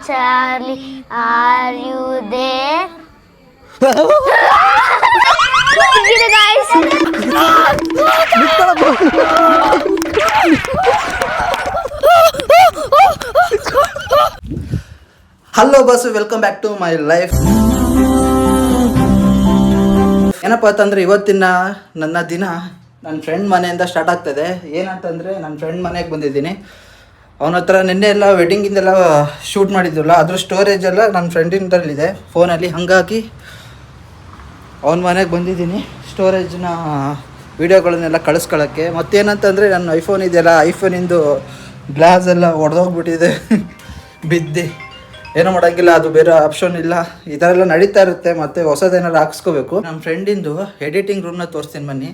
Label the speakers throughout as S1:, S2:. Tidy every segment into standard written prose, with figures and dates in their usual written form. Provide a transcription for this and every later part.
S1: Charlie, are you there? Guys.
S2: Hello boss, welcome back to my life. ಏನಪ್ಪ ಅಂತಂದರೆ ಇವತ್ತಿನ ನನ್ನ ದಿನ ನನ್ನ ಫ್ರೆಂಡ್ ಮನೆಯಿಂದ ಸ್ಟಾರ್ಟ್ ಆಗ್ತದೆ. ಏನಂತಂದರೆ ನನ್ನ ಫ್ರೆಂಡ್ ಮನೆಗೆ ಬಂದಿದ್ದೀನಿ. ಅವನ ಹತ್ರ ನಿನ್ನೆ ಎಲ್ಲ ವೆಡ್ಡಿಂಗಿಂದೆಲ್ಲ ಶೂಟ್ ಮಾಡಿದ್ವಲ್ಲ, ಅದ್ರ ಸ್ಟೋರೇಜ್ ಎಲ್ಲ ನನ್ನ ಫ್ರೆಂಡಿಂದಲ್ಲಿದೆ ಫೋನಲ್ಲಿ. ಹಾಗಾಗಿ ಅವನ ಮನೆಗೆ ಬಂದಿದ್ದೀನಿ ಸ್ಟೋರೇಜ್ನ ವೀಡಿಯೋಗಳನ್ನೆಲ್ಲ ಕಳಿಸ್ಕೊಳ್ಳೋಕ್ಕೆ. ಮತ್ತೇನಂತಂದರೆ ನನ್ನ ಐಫೋನ್ ಇದೆಯಲ್ಲ, ಐಫೋನಿಂದು ಗ್ಲಾಸ್ ಎಲ್ಲ ಒಡೆದೋಗ್ಬಿಟ್ಟಿದೆ ಬಿದ್ದು. ಏನೂ ಮಾಡೋಂಗಿಲ್ಲ, ಅದು ಬೇರೆ ಆಪ್ಷನ್ ಇಲ್ಲ. ಈ ಥರ ಎಲ್ಲ ನಡೀತಾ ಇರುತ್ತೆ. ಮತ್ತು ಹೊಸದೇನಾದ್ರು ಹಾಕ್ಸ್ಕೋಬೇಕು. ನಮ್ಮ ಫ್ರೆಂಡಿಂದು ಎಡಿಟಿಂಗ್ ರೂಮ್ನ ತೋರಿಸ್ತೀನಿ ಬನ್ನಿ.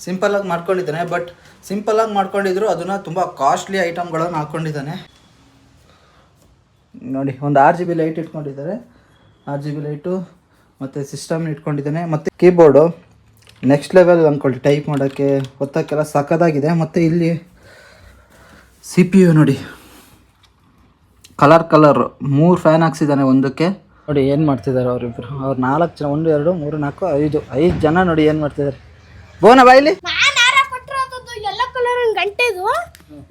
S2: ಸಿಂಪಲಾಗಿ ಮಾಡ್ಕೊಂಡಿದ್ದಾನೆ, ಬಟ್ ಸಿಂಪಲಾಗಿ ಮಾಡ್ಕೊಂಡಿದ್ರು ಅದನ್ನು ತುಂಬ ಕಾಸ್ಟ್ಲಿ ಐಟಮ್ಗಳನ್ನು ಹಾಕ್ಕೊಂಡಿದ್ದಾನೆ. ನೋಡಿ, ಒಂದು 6 GB ಲೈಟ್ ಇಟ್ಕೊಂಡಿದ್ದಾರೆ. 6 GB ಲೈಟು ಮತ್ತು ಸಿಸ್ಟಮ್ನ ಇಟ್ಕೊಂಡಿದ್ದಾನೆ. ಮತ್ತು ಕೀಬೋರ್ಡು ನೆಕ್ಸ್ಟ್ ಲೆವೆಲ್ ಅಂದ್ಕೊಳ್ಳಿ, ಟೈಪ್ ಮಾಡೋಕ್ಕೆ ಒತ್ತಕ್ಕೆಲ್ಲ ಸಕ್ಕದಾಗಿದೆ. ಮತ್ತು ಇಲ್ಲಿ CPU ನೋಡಿ, ಕಲರ್ 3 ಫ್ಯಾನ್ ಹಾಕ್ಸಿದ್ದಾನೆ ಒಂದಕ್ಕೆ. ನೋಡಿ ಏನು ಮಾಡ್ತಿದ್ದಾರೆ ಅವರಿಬ್ಬರು. ಅವ್ರು 4 ಜನ, 1 2 3 4 5 ಜನ. ನೋಡಿ ಏನು ಮಾಡ್ತಿದ್ದಾರೆ. ಬೋನ ಬಾಯಿಲಿ
S1: ಎಲ್ಲೋ ಕಲರ್ ಗಂಟೆದು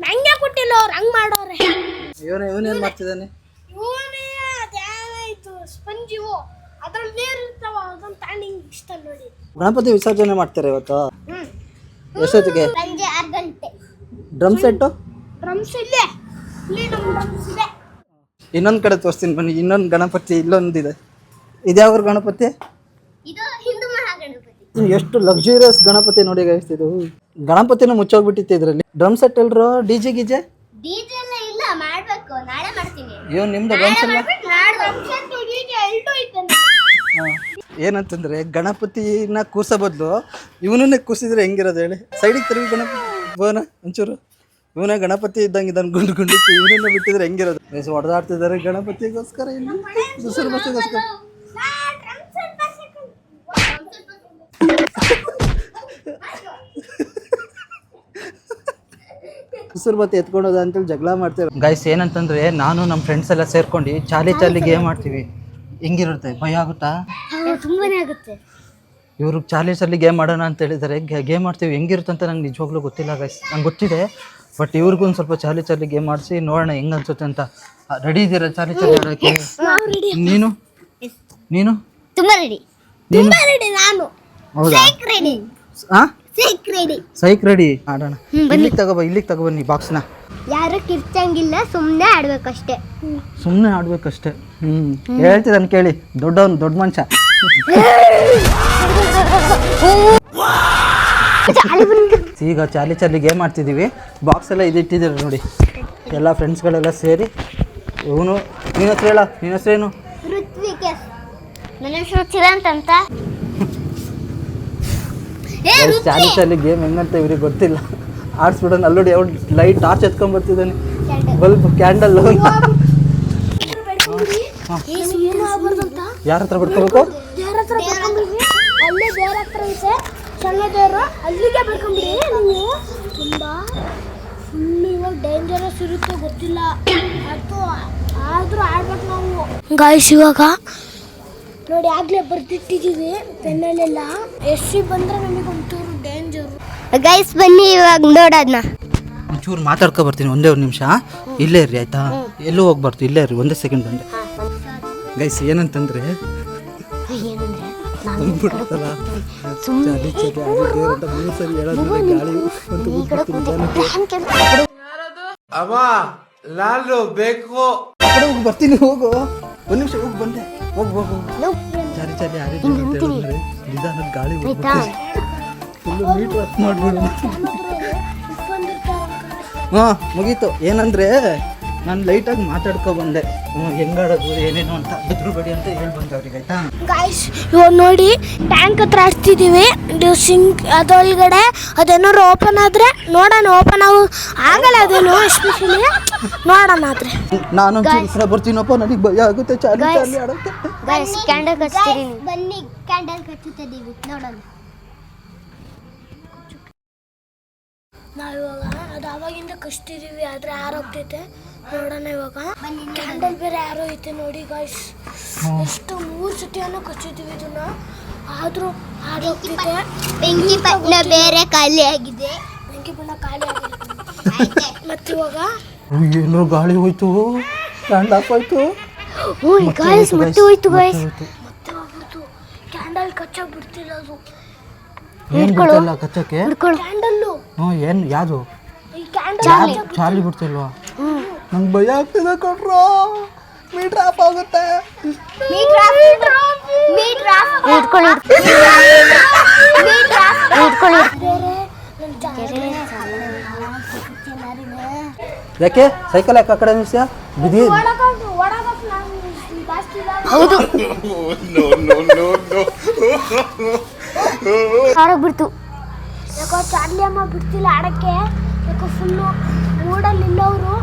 S1: ನಂಗೆ ಕೊಟ್ಟಿಲ್ಲ, ಅವ್ರು ಹಂಗೆ ಮಾಡೋರೆ.
S2: ಇವನೇನು ಮಾಡ್ತಿದ್ದಾನೆ?
S1: ಸ್ಪಂಜಿವು ಅದ್ರಲ್ಲಿ ನೀರು ಇರ್ತಾವ, ಅದನ್ನ ತಾಂಡಿಂಗ್ ಇಷ್ಟ ನೋಡಿ.
S2: ಗಣಪತಿ ವಿಸರ್ಜನೆ ಮಾಡ್ತಾರೆ ಇವತ್ತು. ಎಷ್ಟೊತ್ತಿಗೆ?
S1: ಸಂಜೆ 6 ಗಂಟೆ.
S2: Drum set?
S1: ಡ್ರಮ್ಸ್ ಇಲ್ಲೇ, ಇಲ್ಲಿ ನಮ್ಮ ಡ್ರಮ್ಸ್ ಇದೆ.
S2: ಇನ್ನೊಂದು ಕಡೆ ತೋರಿಸ್ತೀನಿ ಬನ್ನಿ. ಇನ್ನೊಂದು ಗಣಪತಿ ಇಲ್ಲೊಂದಿದೆ. ಇದ್ಯಾವ್ರ ಗಣಪತಿ?
S1: ಇದು ಹಿಂದೂ ಮಹಾಗಣಪತಿ.
S2: ಎಷ್ಟು ಲಕ್ಸುರಿಯಸ್ ಗಣಪತಿ ನೋಡಿ ಗೈಸ್. ಇದು ಗಣಪತಿನ ಮುಚ್ಚೋಗ್ಬಿಟ್ಟಿತ್ತು ಇದರಲ್ಲಿ. ಡ್ರಮ್ ಸೆಟ್ ಎಲ್ರು? ಡಿಜೆ ಗೀಜೆ
S1: ಡಿಜೆ ಎಲ್ಲ ಇಲ್ಲ, ಮಾಡಬೇಕು, ನಾಳೆ ಮಾಡ್ತೀನಿ.
S2: ಇವ್ ನಿಮ್ದು ಡ್ರಮ್ಸ್ ಎಲ್ಲ? ಏನಂತಂದ್ರೆ ಗಣಪತಿನ ಕೂರ್ಸೋ ಬದಲು ಇವನನ್ನೇ ಕೂರ್ಸಿದ್ರೆ ಹೆಂಗಿರೋದು ಹೇಳಿ. ಸೈಡಿಗೆ ತಿರುಗಿ ಗಣಪತಿ ಬೋನ ಒಂಚೂರು. ಇವನೇ ಗಣಪತಿ ಇದ್ದಂಗೆ ಇದನ್ನು ಗುಂಡು ಇವನನ್ನ ಬಿಟ್ಟಿದ್ರೆ ಹೆಂಗಿರೋದು. ಹೊಡೆದಾಡ್ತಿದ್ದಾರೆ ಗಣಪತಿಗೋಸ್ಕರ, ಇಲ್ಲಿ ಸುಸರು ಬಸ್ಸಿಗೋಸ್ಕರ. ಸುಸರು ಬತ್ತಿ ಎತ್ಕೊಂಡೋದ ಅಂತೇಳಿ ಜಗಳ ಮಾಡ್ತೇವೆ ಗೈಸ್. ಏನಂತಂದ್ರೆ ನಾನು ನಮ್ಮ ಫ್ರೆಂಡ್ಸ್ ಎಲ್ಲ ಸೇರ್ಕೊಂಡು ಚಾಲಿ ಗೇಮ್ ಮಾಡ್ತೀವಿ. ಹೆಂಗಿರುತ್ತೆ? ಭಯ ಆಗುತ್ತಾ?
S1: ತುಂಬಾನೇ ಆಗುತ್ತೆ.
S2: ಇವರು ಚಾಲಿ ಗೇಮ್ ಮಾಡೋಣ ಅಂತ ಹೇಳಿದ್ದಾರೆ. ಗೇಮ್ ಮಾಡ್ತೀವಿ. ಹೆಂಗಿರುತ್ತೆ ಅಂತ ನಂಗೆ ನಿಜವಾಗ್ಲೂ ಗೊತ್ತಿಲ್ಲ ಗೈಸ್. ನಂಗೆ ಗೊತ್ತಿದೆ, ಬಟ್ ಇವ್ರಿಗೂ ಒಂದು ಸ್ವಲ್ಪ ಚಾಲಿ ಗೇಮ್ ಮಾಡಿಸಿ ನೋಡೋಣ ಹೆಂಗೆ ಅನ್ಸುತ್ತೆ ಅಂತ. ರೆಡಿ ಇದ್ದೀರಾ ಚಾಲಿ ಆಡೋಕ್ಕೆ? ನೀನು ನೀನು
S1: ತುಂಬಾ ರೆಡಿ. ನಾನು
S2: ಹೌದಾ? ಸೈಕ್ ರೆಡಿ. ಆಡೋಣ. ಇಲ್ಲಿಗೆ ತಗೊಬನ್ನಿ ಬಾಕ್ಸ್ನ.
S1: ಯಾರು ಕಿರ್ಚಂಗಿಲ್ಲ, ಸುಮ್ಮನೆ ಆಡ್ಬೇಕಷ್ಟೇ.
S2: ಸುಮ್ಮನೆ ಆಡ್ಬೇಕಷ್ಟೇ. ಹೇಳ್ತಿದ್ದಾನೆ ಕೇಳಿ. ದೊಡ್ಡ ಮನುಷ್ಯ. ಈಗ ಚಾಲಿ ಗೇಮ್ ಮಾಡ್ತಿದ್ದೀವಿ. ಬಾಕ್ಸ್ ಎಲ್ಲ ಇಟ್ಟಿದ್ದಾರೆ ನೋಡಿ. ಎಲ್ಲ ಫ್ರೆಂಡ್ಸ್ಗಳೆಲ್ಲ ಸೇರಿ. ಇವನು ನಿನ್ನ ಹೆಸರು ಹೇಳ. ನಿನ್ನ ಹೆಸರೇನು?
S1: ನನ್ನ ಹೆಸರು ಚಿರಂತ್ ಅಂತ.
S2: ಚಾಲಿ ಗೇಮ್ ಹೆಂಗಂತ ಇವ್ರಿಗೆ ಗೊತ್ತಿಲ್ಲ. ಆಡ್ಸ್ಬಿಡೋಣ. ಅಲ್ಲೋಡಿ ಅವ್ರು ಲೈಟ್ ಟಾರ್ಚ್ ಎತ್ಕೊಂಡ್ ಬರ್ತಿದ್ದಾನೆ. Bulb, candle. ಯಾರ ಹತ್ರ ಬಿಡ್ಕೋಬೇಕು?
S1: ಅಲ್ಲೇ ದೇವ್ರ ಹತ್ರ ಇದೆ, ಸಣ್ಣ ದೇವರು, ಅಲ್ಲಿಗೆ ಬರ್ಕೊಂಡ್ಬಿಡಿ. ನೀವು ತುಂಬ ಫುಲ್ ಇವಾಗ ಡೇಂಜರಸ್ ಇರುತ್ತೆ, ಗೊತ್ತಿಲ್ಲ. ಅದು ಆದರೂ ಆಡ್ಬೇಕು ನಾವು ಗಾಯ್ಸ್. ಇವಾಗ ನೋಡಿ, ಆಗ್ಲೇ ಬರ್ದಿಟ್ಟಿದ್ದೀವಿ ಪೆನ್ನಲ್ಲೆಲ್ಲ. ಎಷ್ಟು ಬಂದರೆ ನಮಗೆ ಒಂಚೂರು ಡೇಂಜರು ಗೈಸ್. ಬನ್ನಿ ಇವಾಗ ನೋಡೋದನ್ನ.
S2: ಒಂಚೂರು ಮಾತಾಡ್ಕೊ ಬರ್ತೀನಿ, ಒಂದೇ ಒಂದು ನಿಮಿಷ. ಇಲ್ಲೇ ಇರ್ರಿ ಆಯ್ತಾ? ಎಲ್ಲೂ ಹೋಗ್ಬಾರ್ದು, ಇಲ್ಲೇ ಇರ್ರಿ, ಒಂದೇ ಸೆಕೆಂಡ್ ಬಂದೆ ಗೈಸ್. ಏನಂತಂದ್ರೆ ಬರ್ತೀನಿ, ಹೋಗು. ಒಂದು ನಿಮಿಷ ಹೋಗಿ ಬಂದೆ. ಹೋಗು. ಚಾಲಿ ನಿಧಾನ ಗಾಳಿ ಫುಲ್ಲು ಮೀಟ್ರ್ ಅಪ್ ಮಾಡ್ಬಿಡು. ಹಾಂ, ಮುಗೀತು. ಏನಂದರೆ ನಾನು ಲೈಟಾಗಿ ಮಾತಾಡ್ಕೊ ಬಂದೆ, ಹೆಂಗಾಡೋದು ಏನೇನು ಅಂತ. ಬಿದ್ರುಬೇಡಿ ಅಂತ ಹೇಳಿ ಬಂದೆ ಅವ್ರಿಗೆ, ಆಯ್ತಾ
S1: ಗಾಯ್ಸ್. ಇವಾಗ ನೋಡಿ, ಟ್ಯಾಂಕ್ ಹತ್ರ ಆಡ್ತಿದ್ದೀವಿ. ಸಿಂಕ್ ಅದೊಳಗಡೆ ಅದೇನಾದ್ರು ಓಪನ್ ಆದರೆ ನೋಡೋಣ. ಓಪನ್ ಆಗಲ್ಲ ಅದೇನು, ಎಸ್ಪೆಷಲಿ ನೋಡೋಣ. ಆದರೆ
S2: ನಾನು ಹೆಸರ ಬರ್ತೀನಪ್ಪ, ನನಗೆ ಭಯ ಆಗುತ್ತೆ ಚಾಲಿ ಆಡೋಕ್ಕೆ.
S1: ಕ್ಯಾಂಡಲ್ ಹಚ್ತೀರಿ, ಬನ್ನಿ ಕ್ಯಾಂಡಲ್ ಹಚ್ಚುತ್ತಿದ್ದೀವಿ, ನೋಡೋಣ. ನಾವಿವಾಗ ಅದು ಆವಾಗಿಂದ ಕಚ್ತಿದ್ದೀವಿ, ಆದರೆ ಆರೋಗ್ತೈತೆ. ನೋಡೋಣ ಇವಾಗ ಕ್ಯಾಂಡಲ್ ಬೇರೆ ಯಾರೋ ಐತೆ ನೋಡಿ ಗಾಯ್ಸ್. ಎಷ್ಟು 3 ಸತಿಯನ್ನು ಕಚ್ಚಿದ್ದೀವಿ ಇದನ್ನ, ಆದ್ರೂ ಹಾಡೋಗ್ತಿದೆ.
S3: ಬೆಂಕಿ ಪಟ್ನ ಬೇರೆ ಖಾಲಿ ಆಗಿದೆ.
S1: ಬೆಂಕಿ ಬಣ್ಣ ಖಾಲಿ ಆಗಿದೆ. ಮತ್ತೆ ಇವಾಗ
S2: ಏನೋ ಗಾಳಿ ಹೋಯ್ತು, ಕ್ಯಾಂಡಲ್ ಆಫ್ ಆಯ್ತು.
S1: ಗಾಯ್ಸ್ ಮತ್ತೆ ಹೋಯ್ತು ಗಾಯ್ಸ್. ಮತ್ತೆ ಹೋಗ್ಬಿಡ್ತು ಕ್ಯಾಂಡಲ್ ಕಚ್ಚಕ್ ಬಿಡ್ತಿಲ್ಲ ಅದು.
S2: ಏನ್ ಬಿಡ್ತಿಲ್ಲ ಕಚ್ಚಕ್ಕೆ?
S1: ಕ್ಯಾಂಡಲ್ಲು.
S2: ಏನ್ ಯಾವುದು?
S1: ಈ ಕ್ಯಾಂಡಲ್
S2: ಚಾರ್ಲಿ ಬಿಡ್ತಿಲ್ವಾ? ನಂಗೆ ಭಯ ಆಗ್ತಿದೆ ಕಣ್ರೋ, ಮೀಟರ್ ಆಫ್ ಆಗುತ್ತೆ. ಯಾಕೆ ಸೈಕಲ್ ಯಾಕೆ ಆ ಕಡೆ ನಿಲ್ಸ್ಯಾ? ಬಿದಿ
S1: ಹೌದು ಆಡೋಗ್ಬಿಡ್ತು. ಯಾಕೋ ಚಾರ್ಲಿ ಅಮ್ಮ ಬಿಡ್ತಿಲ್ಲ ಆಡಕ್ಕೆ. ಯಾಕೋ ಫುಲ್ಲು ಮೂಡಲ್ಲಿಲ್ಲವರು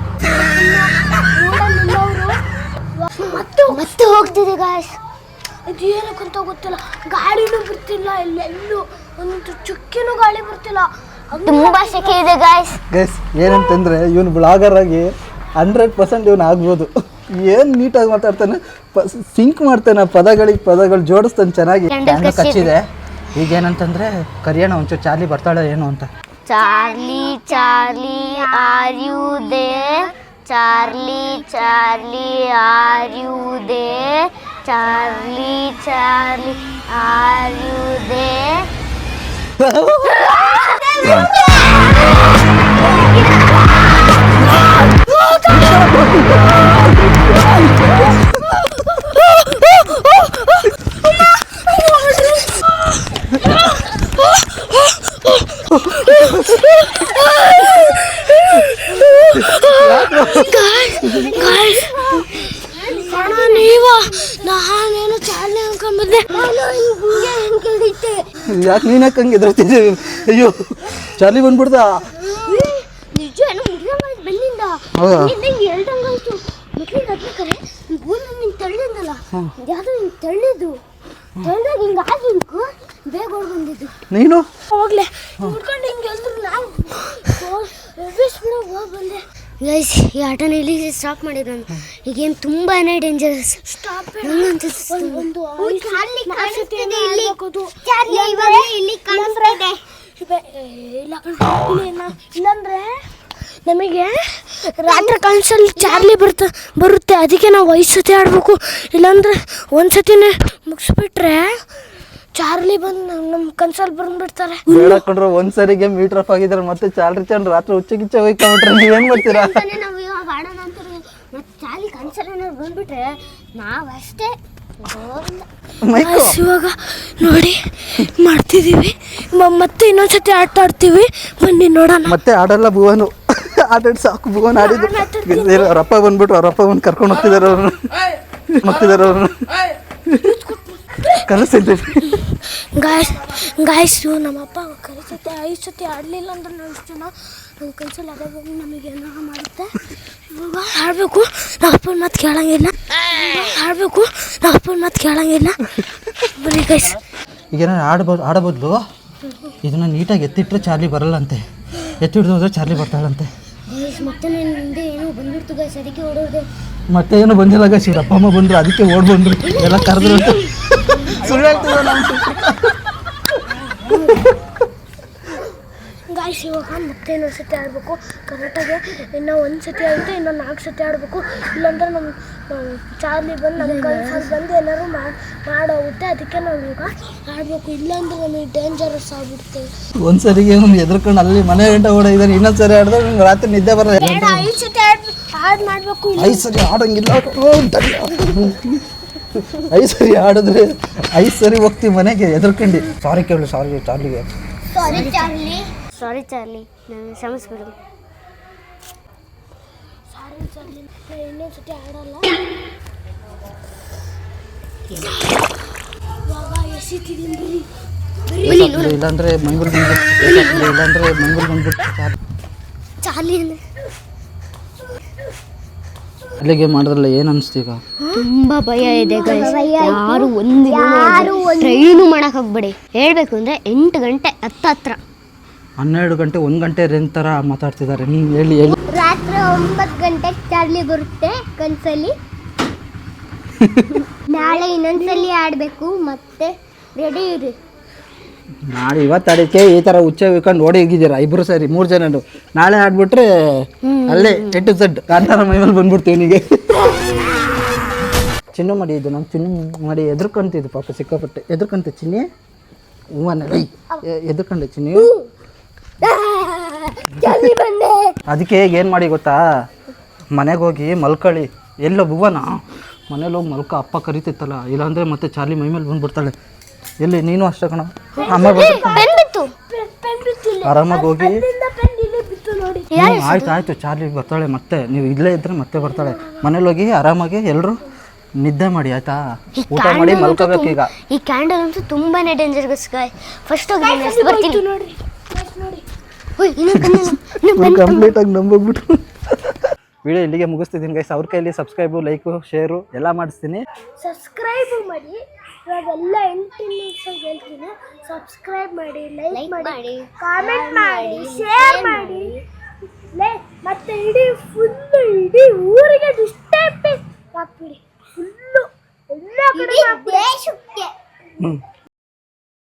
S1: ಮತ್ತೆ ಹೋಗ್ತಿದೆ ಗಾಯ್ಸ್. ಇದು ಏನಕ್ಕಂತ ಗೊತ್ತಿಲ್ಲ, ಗಾಳಿನೂ ಬಿಡ್ತಿಲ್ಲ, ಎಲ್ಲೆಲ್ಲೂ ಒಂದು ಚುಕ್ಕಿನೂ ಗಾಳಿ ಬರ್ತಿಲ್ಲ.
S3: ತುಂಬಾ ಸೆಕೆ ಇದೆ ಗಾಯ್ಸ್.
S2: ಗೈಸ್ ಏನಂತಂದ್ರೆ ಇವನು ಬ್ಲಾಗರ್ ಆಗಿ 100% ಇವನು ಆಗ್ಬೋದು. ಏನು ನೀಟಾಗಿ ಮಾತಾಡ್ತಾನೆ, ಸಿಂಕ್ ಮಾಡ್ತಾನೆ, ಪದಗಳು ಜೋಡಿಸ್ತಾನೆ ಚೆನ್ನಾಗಿ. ಕ್ಯಾಂಡಲ್ ಕಚ್ಚಿದೆ. ಈಗ ಏನಂತಂದ್ರೆ ಕರಿಯೋಣ ಒಂಚೂರು ಚಾರ್ಲಿ ಬರ್ತಾಳೆ ಏನು ಅಂತ.
S3: Charlie Charlie are you there? Charlie Charlie are you there? Charlie Charlie are you there?
S1: ನಾನೇನು ಚಾರ್ಲಿ ಅನ್ಕೊಂಡ್ಬಂದೆ.
S2: ಯಾಕೆ ನೀನು ಯಾಕೆ ಹಂಗೆ ಎದುರ್ತಿದ್ದೀವಿ? ಅಯ್ಯೋ ಚಾರ್ಲಿ ಬಂದ್ಬಿಡ್ದ.
S1: ನಿಜ ಬಂದಿಂದ ಹೇಳ್ದಂಗಾಯ್ತು. ಮಕ್ಳಿಗೆ ಹತ್ಬೇಕಾರೆ ನಿಂಗೆ ತಳ್ಳಿದ್ದಲ್ಲ, ಯಾವ್ದು ನಿಂಗೆ ತಳ್ಳಿದ್ದು ತಳ್ಳಿದಾಗ ಹಿಂಗೆ ಆಗಿಂಕು ಬೇಗ ಹೊಡ್ ಬಂದಿದ್ದು.
S2: ನೀನು
S1: ಹೋಗ್ಲೆ ಹುಡ್ಕೊಂಡು ಹಿಂಗೆ ಎಲ್ರು ನಾವು ಹೋಗಿ ಬಂದೆ. ಗೈಸ್ ಈ ಆಟನ ಇಲ್ಲಿ ಸ್ಟಾಪ್ ಮಾಡಿದ್ರು. ಈ ಗೇಮ್ ತುಂಬಾನೇ ಡೇಂಜರಸ್. ಸ್ಟಾಪ್ ಇಲ್ಲಾಂದ್ರೆ ನಮಗೆ ರಾತ್ರಿ ಕನ್ಸಲ್ಲಿ ಚಾರ್ಲಿ ಬರುತ್ತೆ. ಅದಕ್ಕೆ ನಾವು 5 ಸತಿ ಆಡಬೇಕು. ಇಲ್ಲಾಂದ್ರೆ 1 ಸತಿನೇ ಮುಗಿಸ್ಬಿಟ್ರೆ ಚಾರ್ಲಿ ಬಂದು ನಮ್ಮ ಕನ್ಸಲ್ಲಿ ಬಂದ್ಬಿಡ್ತಾರೆ.
S2: ಹೇಳಕೊಂಡ್ರೆ ಒಂದ್ಸರಿಗೆ ಮೀಟರ್ ಆಫ್ ಆಗಿದ್ರೆ ಮತ್ತೆ ಚಾರ್ಲಿ ಚಂದ್ರ ರಾತ್ರಿ ಹುಚ್ಚ ಹೋಗ್ಕೊಂಡ್ಬಿಟ್ರೆ ನೀವೇನ್ ಮಾಡ್ತೀರಾ?
S3: ನಾವು ಇವಾಗ ಆಡೋಣ ಅಂತ ಮತ್ತೆ ಚಾರ್ಲಿ ಕನ್ಸಲ್ಲಿ ಏನಾದ್ರು ಬಂದ್ಬಿಟ್ರೆ ನಾವಷ್ಟೇ.
S1: ಇವಾಗ ನೋಡಿ ಮಾಡ್ತಿದೀವಿ, ಮತ್ತೆ ಇನ್ನೊಂದ್ಸತಿ ಆಟ ಆಡ್ತೀವಿ. ಬನ್ನಿ ನೋಡೋಣ.
S2: ಮತ್ತೆ ಆಡಲ್ಲ ಭುವನು, ಆಟಾಡಿ ಸಾಕು. ಭುವನ್ ಆಡಿದ್ದು ಅವರಪ್ಪ ಬಂದ್ಬಿಟ್ಟು ಅವರಪ್ಪ ಬಂದು ಕರ್ಕೊಂಡು ಹೋಗ್ತಿದಾರೆ ಅವ್ರನ್ನ ಕಲಿಸಿದ್ದೀವಿ.
S1: ಗಾಯ್ಸು ನಮ್ಮಪ್ಪ ಕಲಿಸುತ್ತೆ 5 ಸತಿ ಆಡಲಿಲ್ಲ ಅಂದ್ರೆ ನಾವು ಇಷ್ಟು ಜನ ನಮ್ಮ ಕನ್ಸಲ್ಲಿ ಅದೇ ಬಂದು ನಮಗೆ ಏನಾರ ಮಾಡುತ್ತೆ. ಇವಾಗ ಆಡಬೇಕು, ನಾವು ಅಪ್ಪನ ಮಾತು ಕೇಳಂಗಿಲ್ಲ. ಬನ್ನಿ ಗೈಸ್.
S2: ಈಗೇನ ಆಡಬಾರ್ದು. ಇದನ್ನ ನೀಟಾಗಿ ಎತ್ತಿಟ್ರೆ ಚಾರ್ಲಿ ಬರಲ್ಲಂತೆ, ಎತ್ತಿಡ್ದು ಹೋದ್ರೆ ಚಾರ್ಲಿ ಬರ್ತಾಳಂತೆ.
S1: ಮತ್ತೆ ನನ್ನ ಹಿಂದೆ ಏನೋ ಬಂದ್ಬಿಡ್ತು ಗೈಸ್, ಅದಕ್ಕೆ ಓಡೋದೆ.
S2: ಮತ್ತೆ ಏನು ಬಂದಿಲ್ಲ ಗೈಸ್, ಇವ್ರ ಅಪ್ಪ ಅಮ್ಮ ಬಂದ್ರು ಅದಕ್ಕೆ ಓಡ್ ಬಂದ್ರು, ಎಲ್ಲ ಕರೆದ್ರು ಅಂತ ಸುಳ್ಳು ಹೇಳ್ತಿದ್ದ ನಮ್ಮ.
S1: ಗಾಯ್ಸ್ ಇವಾಗ ಮತ್ತೆ ಇನ್ನೊಂದು ಸತಿ ಆಡಬೇಕು ಕರೆಕ್ಟಾಗಿ. ಇನ್ನೂ 1 ಸತಿ ಆಯಿತು, ಇನ್ನೂ 4 ಸತಿ ಆಡಬೇಕು. ಇಲ್ಲಾಂದ್ರೆ ನಮ್ಮ ಚಾರ್ಲಿ ಬಂದು ನಮ್ಮ ಕನ್ಸಲ್ಲಿ ಬಂದು ಏನಾದ್ರು ಮಾಡೋಗುತ್ತೆ. ಅದಕ್ಕೆ ನಾವು ಈಗ ಆಡಬೇಕು, ಇಲ್ಲಾಂದ್ರೆ ನಮಗೆ ಡೇಂಜರಸ್ ಆಗಿಬಿಡ್ತೇವೆ.
S2: ಒಂದ್ಸರಿಗೆ ಎದ್ರಕೊಂಡು ಅಲ್ಲಿ ಮನೆ ಗಂಟೆ ಓಡಿದ್ದಾನೆ. ಇನ್ನೊಂದ್ಸರಿ ಆಡಿದ್ರೆ ನಿಮ್ಗೆ ರಾತ್ರಿ ನಿದ್ದೆ ಬರಲ್ಲ.
S1: 5 ಸತಿ ಆಡ್ ಮಾಡಬೇಕು.
S2: 5 ಸರಿ ಆಡಂಗಿಲ್ಲ. 5 ಸರಿ ಆಡಿದ್ರೆ 5 ಸರಿ ಹೋಗ್ತೀವಿ ಮನೆಗೆ ಎದ್ರಕೊಂಡು. ಸಾರಿ ಚಾರ್ಲಿಗೆ.
S3: ಸಾರಿ ಚಾರ್ಲಿ, ನಾನು ಕ್ಷಮಿಸ್ಬಿಡು.
S1: ಇನ್ನೊಂದು ಸತಿ ಆಡಲ್ಲ.
S2: ಇಲ್ಲಾಂದ್ರೆ ಮಂಗೂರು ಬಂದ್ಬಿಟ್ಟು
S1: ಚಾರ್ಲಿ ಅಂದರೆ
S2: ಅಲ್ಲಿಗೆ ಮಾಡಿದ್ರಲ್ಲ ಏನು ಅನಿಸ್ತೀಗ?
S3: ತುಂಬಾ ಭಯ ಇದೆ ಗೈಸ್. ಯಾರು ಟ್ರೈನು ಮಾಡಕ್ ಹೋಗ್ಬೇಡಿ. ಹೇಳ್ಬೇಕು ಅಂದ್ರೆ 8 ಗಂಟೆ ಹತ್ರ
S2: 12 ಗಂಟೆ 1 ಗಂಟೆ ರೇಂಜ್ ಥರ ಮಾತಾಡ್ತಿದ್ದಾರೆ. ನೀವು ಹೇಳಿ
S1: ರಾತ್ರಿ ನಾಳೆ 9 ಗಂಟೆಗೆ ಚಾರ್ಲಿ ಬರುತ್ತೆ ಕನ್ಸಲ್ಲಿ. ನಾಳೆ ಇನ್ನೊಂದ್ಸಲಿ ಆಡಬೇಕು, ಮತ್ತೆ ರೆಡಿ ಇರಿ.
S2: ನಾಳೆ ಇವತ್ತು ಆಡೋಕ್ಕೆ ಈ ಥರ ಹುಚ್ಚ ಹೋಗ್ಕೊಂಡು ಓಡಿ ಹೋಗಿದ್ದೀರಾ ಇಬ್ಬರು ಸರಿ 3 ಜನನು. ನಾಳೆ ಆಡ್ಬಿಟ್ರೆ ಅಲ್ಲೇ A to Z ಕಾಂತಾರ ಮೈಮೇಲೆ ಬಂದ್ಬಿಡ್ತೀವಿ ನಿನಗೆ. ಚಿನ್ನು ಮಾಡಿ ಇದು ನಮ್ಮ ಚಿನ್ನು ಮಾಡಿ ಎದ್ರಕಂತಿದ್ದು ಪಾಪ ಸಿಕ್ಕಾಪಟ್ಟೆ ಎದ್ರಕಂತ ಚಿನ್ನಿ ಹೂವನ್ನ ಎದ್ರಕಂಡೆ ಚಿನ್ನಿ. ಅದಕ್ಕೆ ಏನು ಮಾಡಿ ಗೊತ್ತಾ, ಮನೆಗೆ ಹೋಗಿ ಮಲ್ಕೊಳ್ಳಿ. ಎಲ್ಲ ಭುವನ ಮನೇಲಿ ಹೋಗಿ ಮಲ್ಕ, ಅಪ್ಪ ಕರಿತಿತ್ತಲ್ಲ, ಇಲ್ಲಾಂದರೆ ಮತ್ತೆ ಚಾರ್ಲಿ ಮೈಮೇಲೆ ಬಂದ್ಬಿಡ್ತಾಳೆ. ಎಲ್ಲಿ ನೀನು ಅಷ್ಟೇ ಕಣ, ಅಮ್ಮ ಆರಾಮಾಗಿ ಹೋಗಿ. ಆಯ್ತು ಚಾರ್ಲಿ ಬರ್ತಾಳೆ, ಮತ್ತೆ ನೀವು ಇಲ್ಲೇ ಇದ್ರೆ ಮತ್ತೆ ಬರ್ತಾಳೆ. ಮನೇಲಿ ಹೋಗಿ ಆರಾಮಾಗಿ ಎಲ್ಲರೂ ನಿದ್ದೆ ಮಾಡಿ ಆಯ್ತಾ, ಊಟ ಮಾಡಿ ಮಲ್ಕೋಬೇಕು. ಈಗ
S3: ಈ ಕ್ಯಾಂಡಲ್ ಅಂತೂ ತುಂಬಾನೇ ಡೇಂಜರಸ್ ಗಾಯ್. ಫಸ್ಟ್ ಹೋಗಿ ಬರ್ತೀನಿ
S1: ನೋಡ್ರಿ ನೋಡಿ.
S2: ಕಂಪ್ಲೀಟ್ ಆಗಿ ನಂಬೋಗ್ಬಿಟ್ಟು ವಿಡಿಯೋ ಇಲ್ಲಿಗೆ ಮುಗಿಸ್ತಿದ್ದೀನಿ ಗೈಸ್. ಅವ್ರ ಕೈಲಿ ಸಬ್ಸ್ಕ್ರೈಬು, ಲೈಕು, ಶೇರು ಎಲ್ಲ ಮಾಡಿಸ್ತೀನಿ.
S1: ಸಬ್ಸ್ಕ್ರೈಬ್ ಮಾಡಿ, ಇವಾಗೆಲ್ಲ 8 ನಿಮಿಷ ಹೇಳ್ತೀನಿ. ಸಬ್ಸ್ಕ್ರೈಬ್ ಮಾಡಿ, ಲೈಕ್ ಮಾಡಿ, ಕಾಮೆಂಟ್ ಮಾಡಿ, ಶೇರ್ ಮಾಡಿ. ಮತ್ತೆ ಇಡೀ ಊರಿಗೆ ಡಿಸ್ಟರ್ಬ್ ಹಾಕ್ಬಿಡಿ. ಫುಲ್ಲು ಎಲ್ಲ ಕಡೆ ದೇಶಕ್ಕೆ.